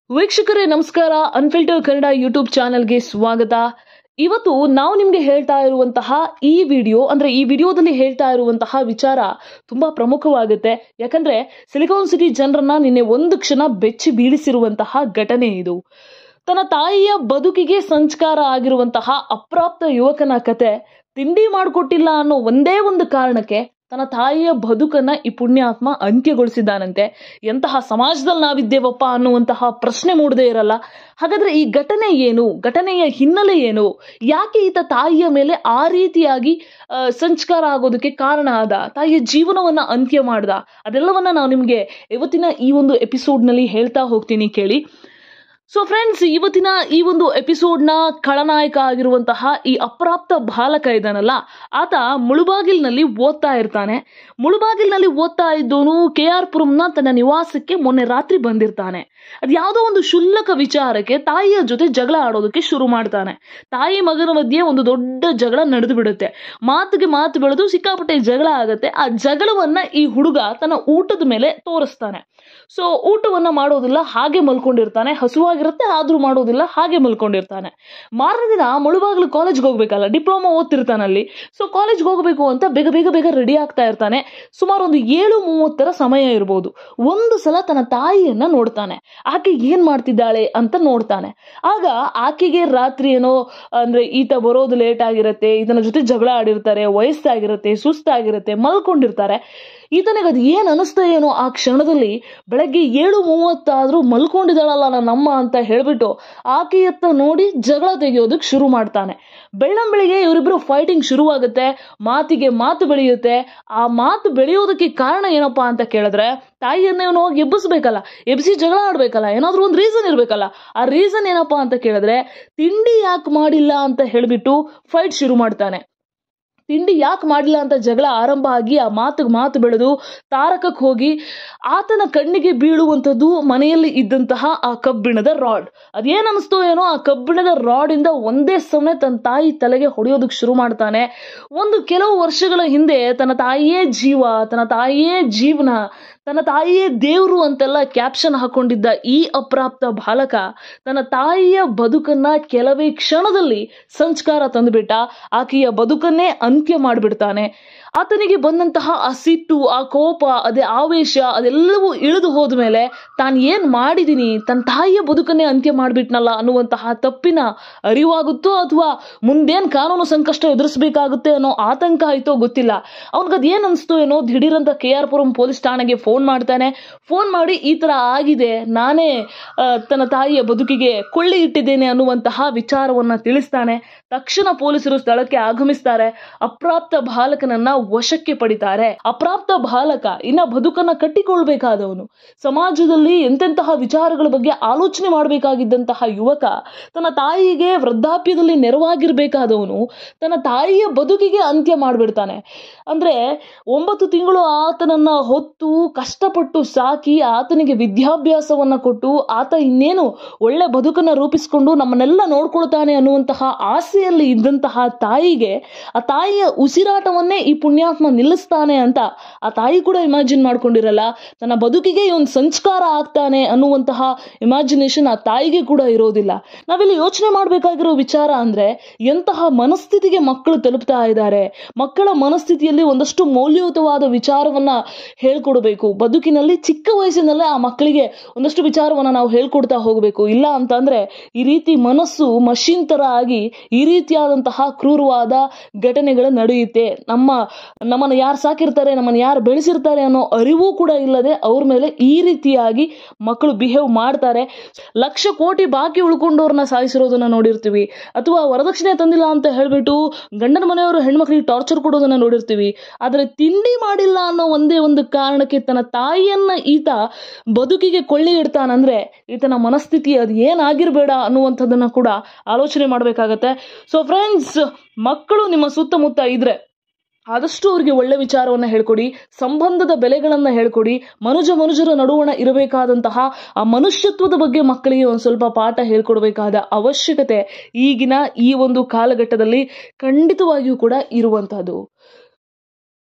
ವೀಕ್ಷಕರೇ ನಮಸ್ಕಾರ. ಅನ್ಫಿಲ್ಟರ್ ಕನ್ನಡ ಯೂಟ್ಯೂಬ್ ಚಾನೆಲ್ಗೆ ಸ್ವಾಗತ. ಇವತ್ತು ನಾವು ನಿಮ್ಗೆ ಹೇಳ್ತಾ ಇರುವಂತಹ ಈ ವಿಡಿಯೋದಲ್ಲಿ ಹೇಳ್ತಾ ಇರುವಂತಹ ವಿಚಾರ ತುಂಬಾ ಪ್ರಮುಖವಾಗುತ್ತೆ. ಯಾಕಂದ್ರೆ ಸಿಲಿಕಾನ್ ಸಿಟಿ ಜನರನ್ನ ನಿನ್ನೆ ಒಂದು ಕ್ಷಣ ಬೆಚ್ಚಿ ಬೀಳಿಸಿರುವಂತಹ ಘಟನೆ ಇದು. ತನ್ನ ತಾಯಿಯ ಬದುಕಿಗೆ ಸಂಸ್ಕಾರ ಆಗಿರುವಂತಹ ಅಪ್ರಾಪ್ತ ಯುವಕನ ಕತೆ. ತಿಂಡಿ ಮಾಡಿಕೊಟ್ಟಿಲ್ಲ ಅನ್ನೋ ಒಂದೇ ಒಂದು ಕಾರಣಕ್ಕೆ ತನ್ನ ತಾಯಿಯ ಬದುಕನ್ನ ಈ ಪುಣ್ಯಾತ್ಮ ಅಂತ್ಯಗೊಳಿಸಿದ್ದಾನಂತೆ. ಎಂತಹ ಸಮಾಜದಲ್ಲಿ ನಾವಿದ್ದೇವಪ್ಪ ಅನ್ನುವಂತಹ ಪ್ರಶ್ನೆ ಮೂಡದೇ ಇರಲ್ಲ. ಹಾಗಾದ್ರೆ ಈ ಘಟನೆ ಏನು, ಘಟನೆಯ ಹಿನ್ನೆಲೆ ಏನು, ಯಾಕೆ ಈತ ತಾಯಿಯ ಮೇಲೆ ಆ ರೀತಿಯಾಗಿ ಸಂಸ್ಕಾರ ಆಗೋದಕ್ಕೆ ಕಾರಣ ಆದ, ತಾಯಿಯ ಜೀವನವನ್ನ ಅಂತ್ಯ ಮಾಡ್ದ, ಅದೆಲ್ಲವನ್ನ ನಾವು ನಿಮ್ಗೆ ಇವತ್ತಿನ ಈ ಒಂದು ಎಪಿಸೋಡ್ ನಲ್ಲಿ ಹೇಳ್ತಾ ಹೋಗ್ತೀನಿ, ಕೇಳಿ. ಸೊ ಫ್ರೆಂಡ್ಸ್, ಇವತ್ತಿನ ಈ ಒಂದು ಎಪಿಸೋಡ್ನ ಖಳನಾಯಕ ಆಗಿರುವಂತಹ ಈ ಅಪ್ರಾಪ್ತ ಬಾಲಕ ಇದ್ದಾನಲ್ಲ, ಆತ ಮುಳುಬಾಗಿಲಿನಲ್ಲಿ ಓದ್ತಾ ಇರ್ತಾನೆ. ಮುಳುಬಾಗಿಲಿನಲ್ಲಿ ಓದ್ತಾ ಇದ್ದವನು KR ಪುರಂನ ತನ್ನ ನಿವಾಸಕ್ಕೆ ಮೊನ್ನೆ ರಾತ್ರಿ ಬಂದಿರ್ತಾನೆ. ಅದು ಯಾವುದೋ ಒಂದು ಕ್ಷುಲ್ಲಕ ವಿಚಾರಕ್ಕೆ ತಾಯಿಯ ಜೊತೆ ಜಗಳ ಆಡೋದಕ್ಕೆ ಶುರು ಮಾಡ್ತಾನೆ. ತಾಯಿ ಮಗನ ಮಧ್ಯೆ ಒಂದು ದೊಡ್ಡ ಜಗಳ ನಡೆದು ಬಿಡುತ್ತೆ. ಮಾತಿಗೆ ಮಾತು ಬೆಳೆದು ಸಿಕ್ಕಾಪಟ್ಟೆ ಜಗಳ ಆಗತ್ತೆ. ಆ ಜಗಳವನ್ನ ಈ ಹುಡುಗ ತನ್ನ ಊಟದ ಮೇಲೆ ತೋರಿಸ್ತಾನೆ. ಸೊ ಊಟವನ್ನ ಮಾಡೋದಿಲ್ಲ, ಹಾಗೆ ಮಲ್ಕೊಂಡಿರ್ತಾನೆ. ಹಸುವಾಗಿರುತ್ತೆ ಆದ್ರೂ ಮಾಡೋದಿಲ್ಲ, ಹಾಗೆ ಮಲ್ಕೊಂಡಿರ್ತಾನೆ. ಮಾರನೇ ದಿನ ಮುಳುಬಾಗಿಲು ಕಾಲೇಜ್ಗೆ ಹೋಗ್ಬೇಕಲ್ಲ, ಡಿಪ್ಲೊಮಾ ಓದ್ತಿರ್ತಾನಲ್ಲಿ. ಸೊ ಕಾಲೇಜ್ಗೆ ಹೋಗ್ಬೇಕು ಅಂತ ಬೇಗ ಬೇಗ ಬೇಗ ರೆಡಿ ಆಗ್ತಾ ಇರ್ತಾನೆ. ಸುಮಾರು ಒಂದು 7:30 ಸಮಯ ಇರ್ಬೋದು. ಒಂದು ಸಲ ತನ್ನ ತಾಯಿಯನ್ನ ನೋಡ್ತಾನೆ. ಆಕೆ ಏನ್ ಮಾಡ್ತಿದ್ದಾಳೆ ಅಂತ ನೋಡ್ತಾನೆ. ಆಗ ಆಕೆಗೆ ರಾತ್ರಿ ಏನೋ ಅಂದ್ರೆ ಈತ ಬರೋದು ಲೇಟ್ ಆಗಿರತ್ತೆ, ಈತನ ಜೊತೆ ಜಗಳ ಆಡಿರ್ತಾರೆ, ವಯಸ್ಸಾಗಿರುತ್ತೆ, ಸುಸ್ತಾಗಿರುತ್ತೆ, ಮಲ್ಕೊಂಡಿರ್ತಾರೆ. ಈತನಿಗೆ ಅದು ಏನ್ ಅನಿಸ್ತಾ ಏನೋ ಆ ಕ್ಷಣದಲ್ಲಿ. ಬೆಳಗ್ಗೆ 7:30 ಆದ್ರೂ ಮಲ್ಕೊಂಡಿದ್ದಾಳಲ್ಲ ನನ್ನಮ್ಮ ಅಂತ ಹೇಳ್ಬಿಟ್ಟು ಆಕೆಯತ್ತ ನೋಡಿ ಜಗಳ ತೆಗೆಯೋದಕ್ಕೆ ಶುರು ಮಾಡ್ತಾನೆ. ಬೆಳ್ಳಂಬೆಳಿಗ್ಗೆ ಇವರಿಬ್ರು ಫೈಟಿಂಗ್ ಶುರುವಾಗುತ್ತೆ. ಮಾತಿಗೆ ಮಾತು ಬೆಳೆಯುತ್ತೆ. ಆ ಮಾತು ಬೆಳೆಯೋದಕ್ಕೆ ಕಾರಣ ಏನಪ್ಪಾ ಅಂತ ಕೇಳಿದ್ರೆ, ತಾಯಿಯನ್ನ ಇವನು ಹೋಗಿ ಎಬ್ಬಿಸ್ಬೇಕಲ್ಲ, ಎಬ್ಬಿಸಿ ಜಗಳ ಆಡ್ಬೇಕಲ್ಲ, ಏನಾದ್ರೂ ಒಂದು ರೀಸನ್ ಇರ್ಬೇಕಲ್ಲ. ಆ ರೀಸನ್ ಏನಪ್ಪಾ ಅಂತ ಕೇಳಿದ್ರೆ, ತಿಂಡಿ ಯಾಕೆ ಮಾಡಿಲ್ಲ ಅಂತ ಹೇಳ್ಬಿಟ್ಟು ಫೈಟ್ ಶುರು ಮಾಡ್ತಾನೆ. ತಿಂಡಿ ಯಾಕೆ ಮಾಡಿಲ್ಲ ಅಂತ ಜಗಳ ಆರಂಭ ಆಗಿ ಆ ಮಾತು ಬೆಳೆದು ತಾರಕಕ್ಕೆ ಹೋಗಿ ಆತನ ಕಣ್ಣಿಗೆ ಬೀಳುವಂಥದ್ದು ಮನೆಯಲ್ಲಿ ಇದ್ದಂತಹ ಆ ಕಬ್ಬಿಣದ ರಾಡ್. ಅದೇನ್ ಅನಿಸ್ತೋ ಏನೋ, ಆ ಕಬ್ಬಿಣದ ರಾಡ್ ಇಂದ ಒಂದೇ ಸಮಯ ತನ್ನ ತಾಯಿ ತಲೆಗೆ ಹೊಡೆಯೋದಕ್ಕೆ ಶುರು ಮಾಡ್ತಾನೆ. ಕೆಲವು ವರ್ಷಗಳ ಹಿಂದೆ ತನ್ನ ತಾಯಿಯೇ ಜೀವ, ತನ್ನ ತಾಯಿಯೇ ಜೀವನ, ತನ್ನ ತಾಯಿಯೇ ದೇವ್ರು ಅಂತೆಲ್ಲ ಕ್ಯಾಪ್ಷನ್ ಹಾಕೊಂಡಿದ್ದ ಈ ಅಪ್ರಾಪ್ತ ಬಾಲಕ ತನ್ನ ತಾಯಿಯ ಬದುಕನ್ನ ಕೆಲವೇ ಕ್ಷಣದಲ್ಲಿ ಸಂಸ್ಕಾರ ತಂದುಬಿಟ್ಟ. ಆಕೆಯ ಬದುಕನ್ನೇ ಅಂತ್ಯ ಮಾಡಿಬಿಡ್ತಾನೆ. ಆತನಿಗೆ ಬಂದಂತಹ ಆ ಸಿಟ್ಟು, ಆ ಕೋಪ, ಅದೇ ಆವೇಶ ಅದೆಲ್ಲವೂ ಇಳಿದು ಹೋದ್ಮೇಲೆ ತಾನು ಏನ್ ಮಾಡಿದೀನಿ, ತನ್ನ ತಾಯಿಯ ಬದುಕನ್ನೇ ಅಂತ್ಯ ಮಾಡಿಬಿಟ್ನಲ್ಲ ಅನ್ನುವಂತಹ ತಪ್ಪಿನ ಅರಿವಾಗುತ್ತೋ ಅಥವಾ ಮುಂದೇನ್ ಕಾನೂನು ಸಂಕಷ್ಟ ಎದುರಿಸಬೇಕಾಗುತ್ತೆ ಅನ್ನೋ ಆತಂಕ ಆಯ್ತೋ ಗೊತ್ತಿಲ್ಲ. ಅವನ್ಗದ್ ಏನ್ ಅನ್ಸ್ತೋ ಏನೋ, ದಿಢೀರಂತ KR ಪುರಂ ಪೊಲೀಸ್ ಠಾಣೆಗೆ ಫೋನ್ ಮಾಡ್ತಾನೆ. ಫೋನ್ ಮಾಡಿ ಈ ತರ ಆಗಿದೆ, ನಾನೇ ತನ್ನ ತಾಯಿಯ ಬದುಕಿಗೆ ಕೊಳ್ಳಿ ಇಟ್ಟಿದ್ದೇನೆ ಅನ್ನುವಂತಹ ವಿಚಾರವನ್ನ ತಿಳಿಸ್ತಾನೆ. ತಕ್ಷಣ ಪೊಲೀಸರು ಸ್ಥಳಕ್ಕೆ ಆಗಮಿಸ್ತಾರೆ. ಅಪ್ರಾಪ್ತ ಬಾಲಕನನ್ನ ವಶಕ್ಕೆ ಪಡಿತಾರೆ. ಅಪ್ರಾಪ್ತ ಬಾಲಕ ಇನ್ನ ಬದುಕನ್ನ ಕಟ್ಟಿಕೊಳ್ಬೇಕಾದವನು, ಸಮಾಜದಲ್ಲಿ ಎಂತೆಂತಹ ವಿಚಾರಗಳ ಬಗ್ಗೆ ಆಲೋಚನೆ ಮಾಡಬೇಕಾಗಿದ್ದಂತಹ ಯುವಕ, ತನ್ನ ತಾಯಿಗೆ ವೃದ್ಧಾಪ್ಯದಲ್ಲಿ ನೆರವಾಗಿರ್ಬೇಕಾದವನು ತನ್ನ ತಾಯಿಯ ಬದುಕಿಗೆ ಅಂತ್ಯ ಮಾಡ್ಬಿಡ್ತಾನೆ. ಅಂದ್ರೆ 9 ತಿಂಗಳು ಆತನನ್ನ ಹೊತ್ತು ಕಷ್ಟಪಟ್ಟು ಸಾಕಿ ಆತನಿಗೆ ವಿದ್ಯಾಭ್ಯಾಸವನ್ನ ಕೊಟ್ಟು ಆತ ಇನ್ನೇನು ಒಳ್ಳೆ ಬದುಕನ್ನ ರೂಪಿಸಿಕೊಂಡು ನಮ್ಮನ್ನೆಲ್ಲ ನೋಡ್ಕೊಳ್ತಾನೆ ಅನ್ನುವಂತಹ ಆಸೆಯಲ್ಲಿ ಇದ್ದಂತಹ ತಾಯಿಗೆ ಆ ತಾಯಿಯ ಉಸಿರಾಟವನ್ನೇ ಈ ಪುಣ್ಯಾತ್ಮ ನಿಲ್ಲಿಸ್ತಾನೆ ಅಂತ ಆ ತಾಯಿ ಕೂಡ ಇಮ್ಯಾಜಿನ್ ಮಾಡ್ಕೊಂಡಿರಲ್ಲ. ತನ್ನ ಬದುಕಿಗೆ ಇವನ್ ಸಂಸ್ಕಾರ ಆಗ್ತಾನೆ ಅನ್ನುವಂತಹ ಇಮ್ಯಾಜಿನೇಷನ್ ಆ ತಾಯಿಗೆ ಕೂಡ ಇರೋದಿಲ್ಲ. ನಾವಿಲ್ಲಿ ಯೋಚನೆ ಮಾಡ್ಬೇಕಾಗಿರೋ ವಿಚಾರ ಅಂದ್ರೆ, ಎಂತಹ ಮನಸ್ಥಿತಿಗೆ ಮಕ್ಕಳು ತಲುಪ್ತಾ ಇದ್ದಾರೆ. ಮಕ್ಕಳ ಮನಸ್ಥಿತಿಯಲ್ಲಿ ಒಂದಷ್ಟು ಮೌಲ್ಯಯುತವಾದ ವಿಚಾರವನ್ನ ಹೇಳ್ಕೊಡ್ಬೇಕು. ಬದುಕಿನಲ್ಲಿ ಚಿಕ್ಕ ವಯಸ್ಸಿನಲ್ಲೇ ಆ ಮಕ್ಕಳಿಗೆ ಒಂದಷ್ಟು ವಿಚಾರವನ್ನ ನಾವು ಹೇಳ್ಕೊಡ್ತಾ ಹೋಗ್ಬೇಕು. ಇಲ್ಲ ಅಂತಂದ್ರೆ ಈ ರೀತಿ ಮನಸ್ಸು ಮಷೀನ್ ತರ ಆಗಿ ಈ ರೀತಿಯಾದಂತಹ ಕ್ರೂರವಾದ ಘಟನೆಗಳು ನಡೆಯುತ್ತೆ. ನಮ್ಮನ್ನ ಯಾರು ಸಾಕಿರ್ತಾರೆ, ನಮ್ಮನ್ನ ಯಾರು ಬೆಳೆಸಿರ್ತಾರೆ ಅನ್ನೋ ಅರಿವು ಕೂಡ ಇಲ್ಲದೆ ಅವ್ರ ಮೇಲೆ ಈ ರೀತಿಯಾಗಿ ಮಕ್ಕಳು ಬಿಹೇವ್ ಮಾಡ್ತಾರೆ. ಲಕ್ಷ ಕೋಟಿ ಬಾಕಿ ಉಳ್ಕೊಂಡವ್ರನ್ನ ಸಾಯಿಸಿರೋದನ್ನ ನೋಡಿರ್ತೀವಿ, ಅಥವಾ ವರದಕ್ಷಿಣೆ ತಂದಿಲ್ಲ ಅಂತ ಹೇಳ್ಬಿಟ್ಟು ಗಂಡನ ಮನೆಯವರು ಹೆಣ್ಮಕ್ಳಿಗೆ ಟಾರ್ಚರ್ ಕೊಡೋದನ್ನ ನೋಡಿರ್ತೀವಿ. ಆದ್ರೆ ತಿಂಡಿ ಮಾಡಿಲ್ಲ ಅನ್ನೋ ಒಂದೇ ಒಂದು ಕಾರಣಕ್ಕೆ ತನ್ನ ತಾಯಿಯನ್ನ ಈತ ಬದುಕಿಗೆ ಕೊಳ್ಳಿ ಇಡ್ತಾನಂದ್ರೆ ಈತನ ಮನಸ್ಥಿತಿ ಅದು ಏನಾಗಿರ್ಬೇಡ ಅನ್ನುವಂಥದ್ದನ್ನ ಕೂಡ ಆಲೋಚನೆ ಮಾಡ್ಬೇಕಾಗತ್ತೆ. ಸೊ ಫ್ರೆಂಡ್ಸ್, ಮಕ್ಕಳು ನಿಮ್ಮ ಸುತ್ತಮುತ್ತ ಇದ್ರೆ ಆದಷ್ಟು ಅವ್ರಿಗೆ ಒಳ್ಳೆ ವಿಚಾರವನ್ನ ಹೇಳ್ಕೊಡಿ, ಸಂಬಂಧದ ಬೆಲೆಗಳನ್ನ ಹೇಳ್ಕೊಡಿ. ಮನುಜರ ನಡುವಣ ಇರಬೇಕಾದಂತಹ ಆ ಮನುಷ್ಯತ್ವದ ಬಗ್ಗೆ ಮಕ್ಕಳಿಗೆ ಒಂದ್ ಸ್ವಲ್ಪ ಪಾಠ ಹೇಳ್ಕೊಡ್ಬೇಕಾದ ಅವಶ್ಯಕತೆ ಈಗಿನ ಈ ಒಂದು ಕಾಲಘಟ್ಟದಲ್ಲಿ ಖಂಡಿತವಾಗಿಯೂ ಕೂಡ ಇರುವಂತಹದ್ದು.